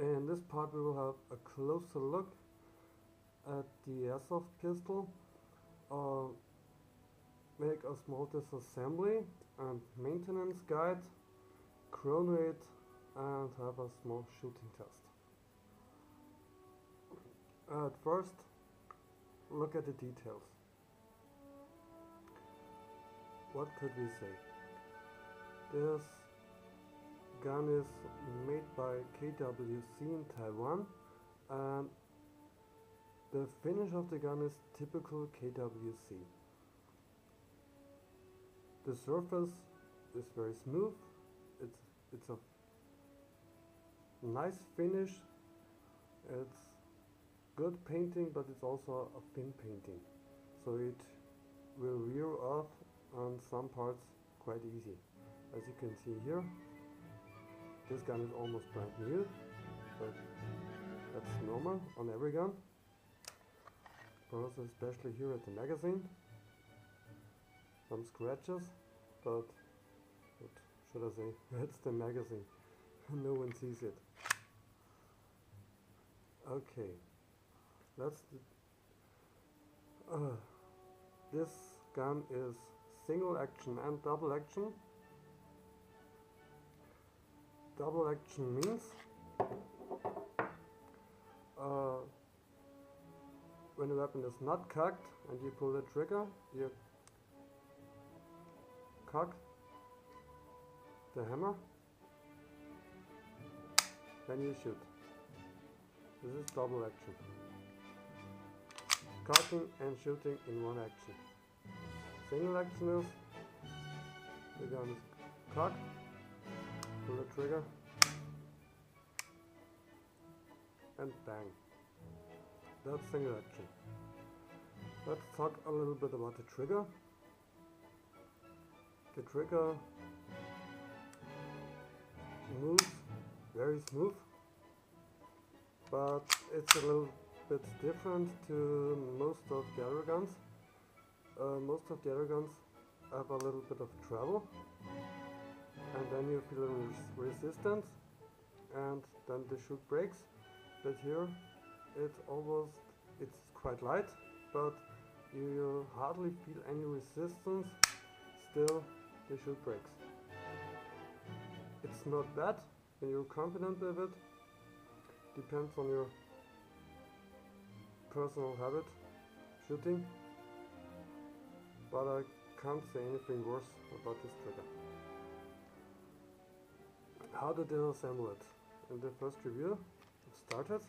In this part we will have a closer look at the airsoft pistol, make a small disassembly and maintenance guide, chrono it, and have a small shooting test. At first, look at the details. What could we say? This gun is made by KWC in Taiwan, and the finish of the gun is typical KWC. The surface is very smooth. It's a nice finish. It's good painting, but it's also a thin painting, so it will wear off on some parts quite easy. As you can see here, this gun is almost brand new, but that's normal on every gun. Also especially here at the magazine. Some scratches, but what should I say? It's the magazine. No one sees it. Okay, this gun is single action and double action. Double action means when the weapon is not cocked and you pull the trigger, you cock the hammer, then you shoot. This is double action. Cocking and shooting in one action. Single action is the gun is cocked, pull the trigger, and bang. That's single action. Let's talk a little bit about the trigger. The trigger moves very smooth, but it's a little bit different to most of the other guns. Most of the other guns have a little bit of travel, and then you feel resistance, and then the shoot breaks. But here it's quite light, but you hardly feel any resistance. Still, the shoot breaks. It's not bad when you're confident with it. Depends on your personal habit shooting, but I can't say anything worse about this trigger. How to disassemble it? In the first review, it started.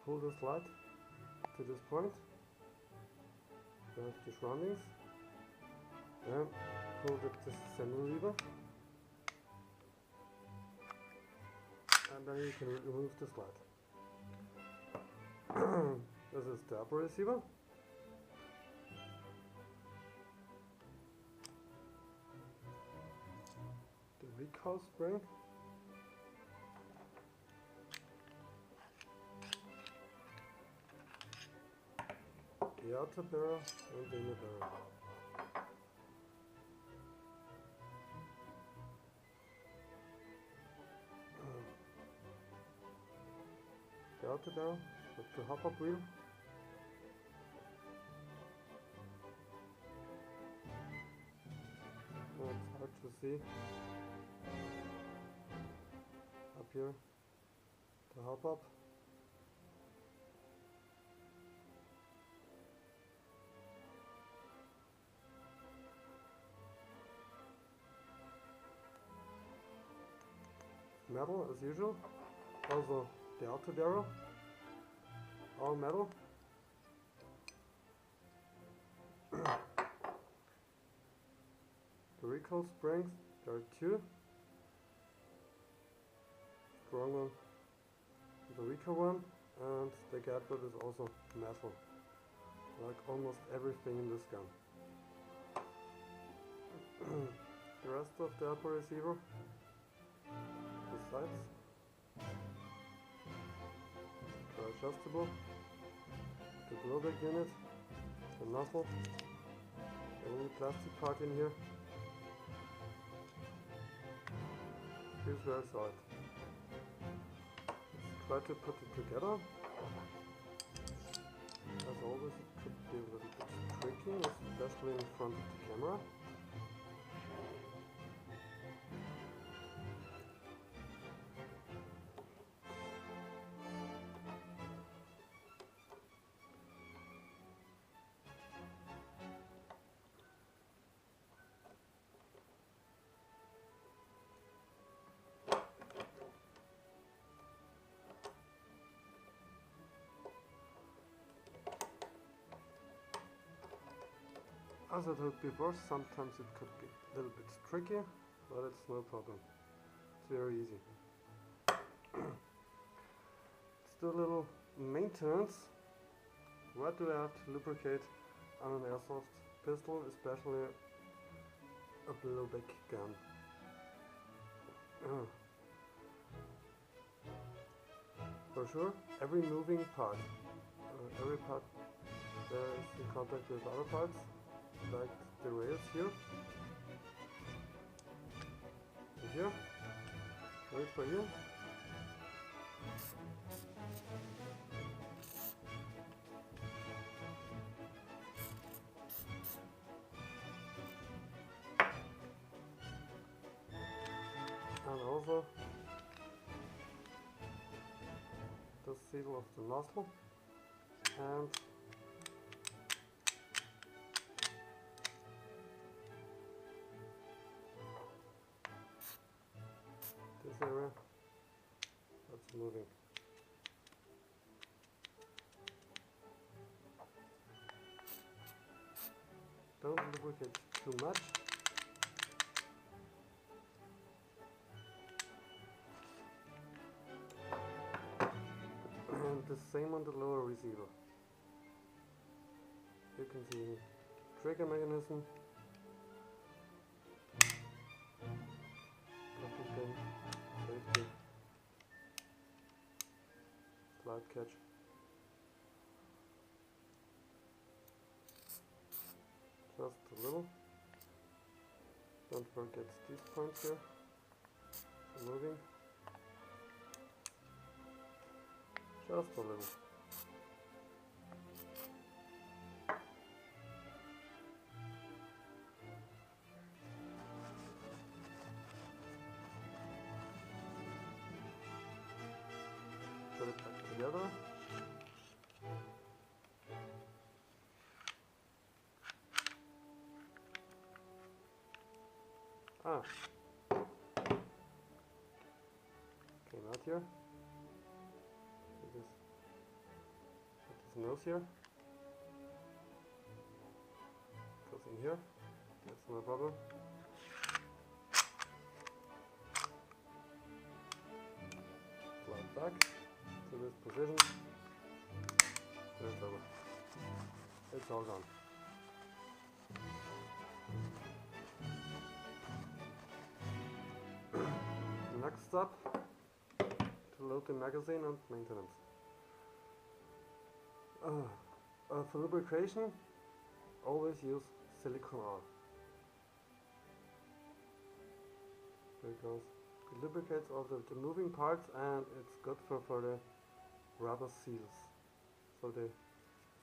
Pull the slide to this point. There's the surroundings. Then pull the disassembly lever, and then you can remove the slide. This is the upper receiver. The recoil spring. The outer barrel and the inner barrel. The outer barrel with the hop-up wheel. It's hard to see up here, the hop-up. Metal as usual, also the outer barrel, all metal. The recoil springs, there are two, strong one, the weaker one, and the gadget is also metal, like almost everything in this gun. The rest of the upper receiver, the sides, are adjustable. The blowback unit, the muzzle, the only plastic part in here, Here's where I saw it. Try to put it together. As always, it could be a little bit tricky, especially in front of the camera. As I told before, sometimes it could be a little bit tricky, but it's no problem. It's very easy. Let's do a little maintenance. What do I have to lubricate on an airsoft pistol, especially a blowback gun? For sure, every moving part, every part is in contact with other parts, like the rails here, and here, right for here. And also the seal of the nozzle and this area that's moving. Don't lubricate too much. And the same on the lower receiver. You can see trigger mechanism, locking pin, safety, slide catch. Just a little. Don't forget these points here. So moving. Just a little. Put it back together. Came out here. Put this nose here. Goes in here. That's no problem. Slide back to this position. And it's over. It's all gone. Next step, to load the magazine and maintenance. For lubrication, always use silicone oil, because it lubricates all the moving parts and it's good for the rubber seals, so they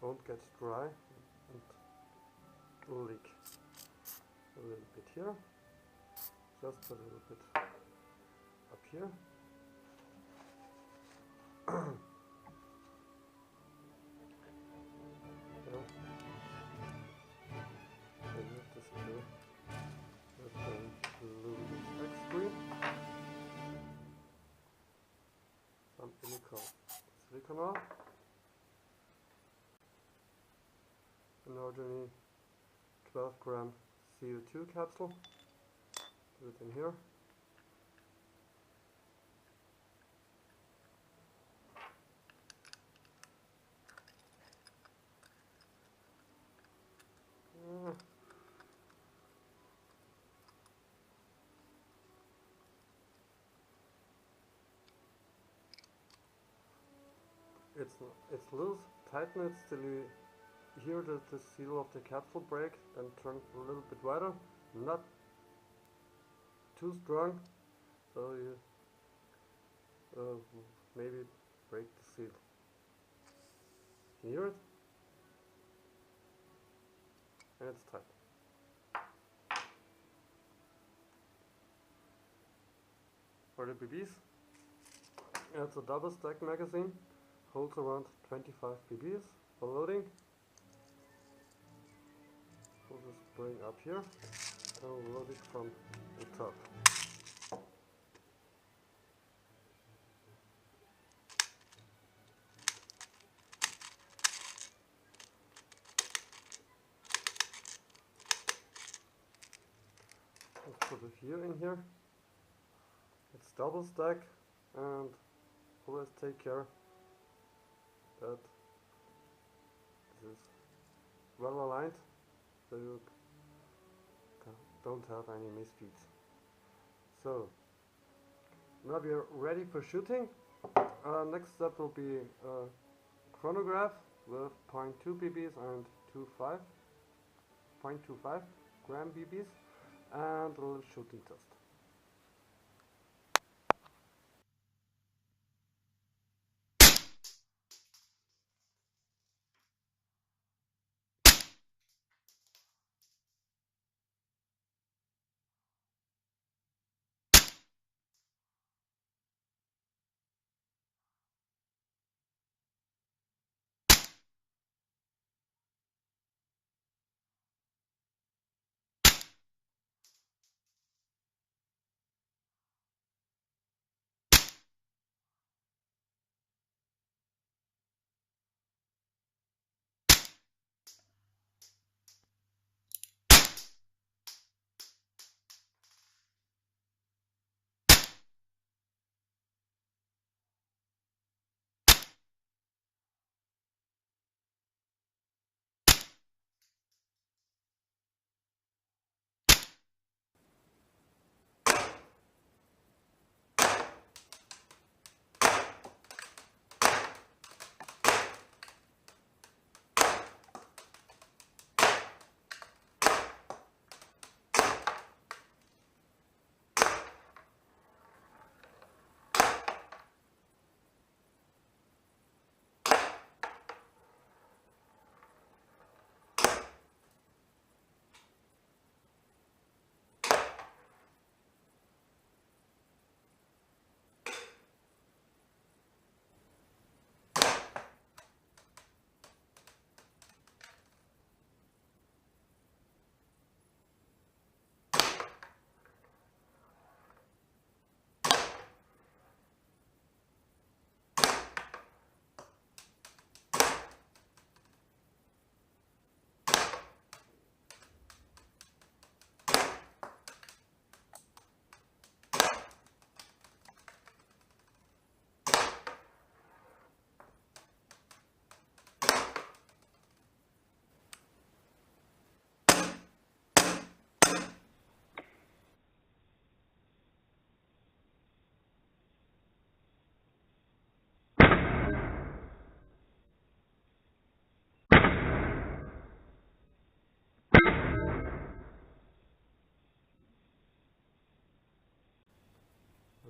won't get dry and leak. A little bit here, just a little bit up here. This here with the blue X screen. Some silicone oil. An ordinary 12-gram CO2 capsule. Put it in here. It's loose. Tighten it till you hear the seal of the capsule break, then turn a little bit wider, not too strong, so you maybe break the seal. Can you hear it? And it's tight. For the BBs, it's a double stack magazine, holds around 25 BBs for loading. We'll just bring up here and we'll load it from the top. Let's put it here in here. It's double stack, and always take care that this is well aligned so you don't have any misfeeds. So now we are ready for shooting. Next step will be a chronograph with 0.2 BBs and 0.25 gram BBs and a little shooting test.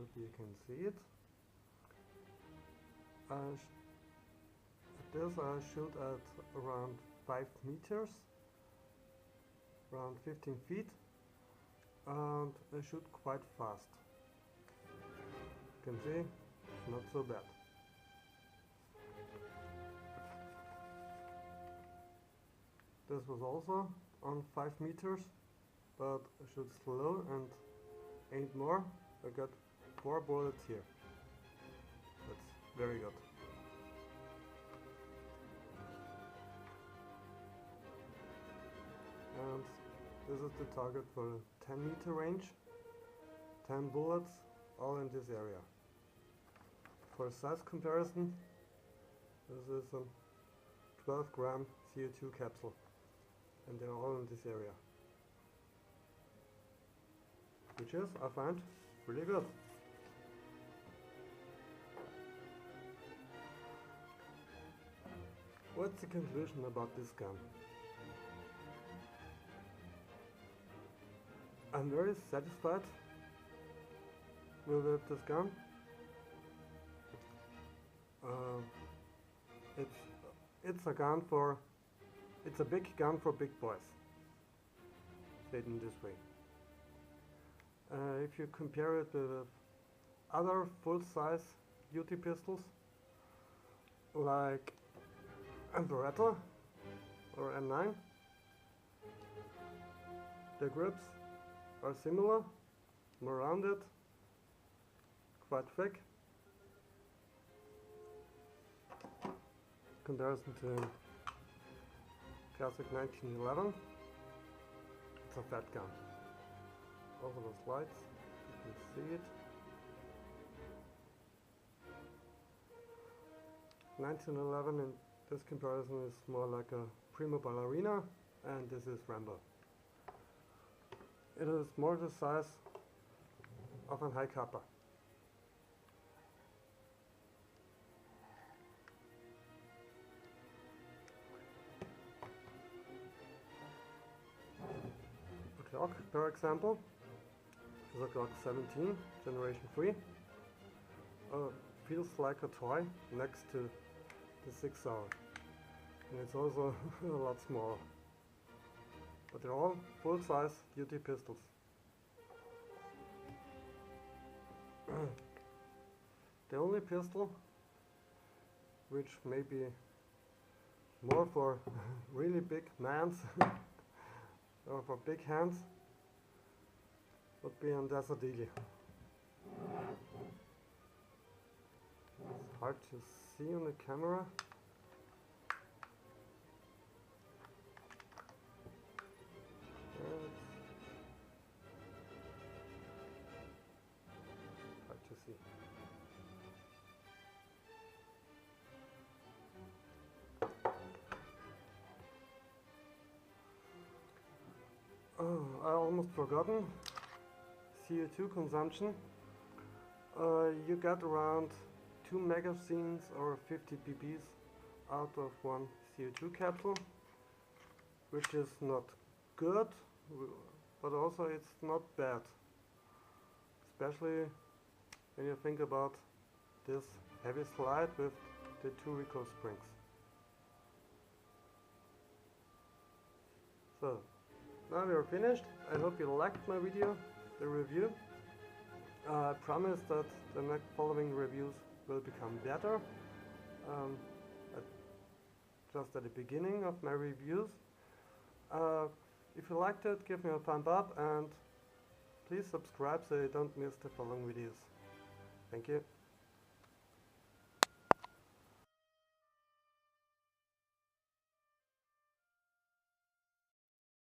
Hope you can see it. This I shoot at around 5 meters, around 15 feet, and I shoot quite fast. You can see, it's not so bad. This was also on 5 meters, but I shoot slow and ain't more. I got 4 bullets here. That's very good. And this is the target for 10 meter range. 10 bullets, all in this area. For size comparison, this is a 12 gram CO2 capsule, and they're all in this area, which is, I find, really good. What's the conclusion about this gun? I'm very satisfied with this gun. It's a gun for, it's a big gun for big boys. Say it in this way. If you compare it with other full-size duty pistols like a Beretta or M9, the grips are similar, more rounded, quite thick. Comparison to classic 1911, it's a fat gun. Over the slides, you can see it. 1911 in this comparison is more like a Primo Ballerina, and this is Rambo. It is more the size of an high kappa. The Glock, per example, is a Glock 17, generation 3. Feels like a toy next to the 6 hour, and it's also a lot smaller. But they're all full-size duty pistols. The only pistol which may be more for really big mans or for big hands would be an Desert Eagle. It's hard to see on the camera. It's hard to see. Oh, I almost forgotten. CO2 consumption. You get around 2 magazines or 50 pp's out of one CO2 capsule, which is not good, but also it's not bad, especially when you think about this heavy slide with the 2 recoil springs. So now we are finished. I hope you liked my video, the review. I promise that the next following reviews will become better. Just at the beginning of my reviews. If you liked it, give me a thumb up and please subscribe so you don't miss the following videos. Thank you.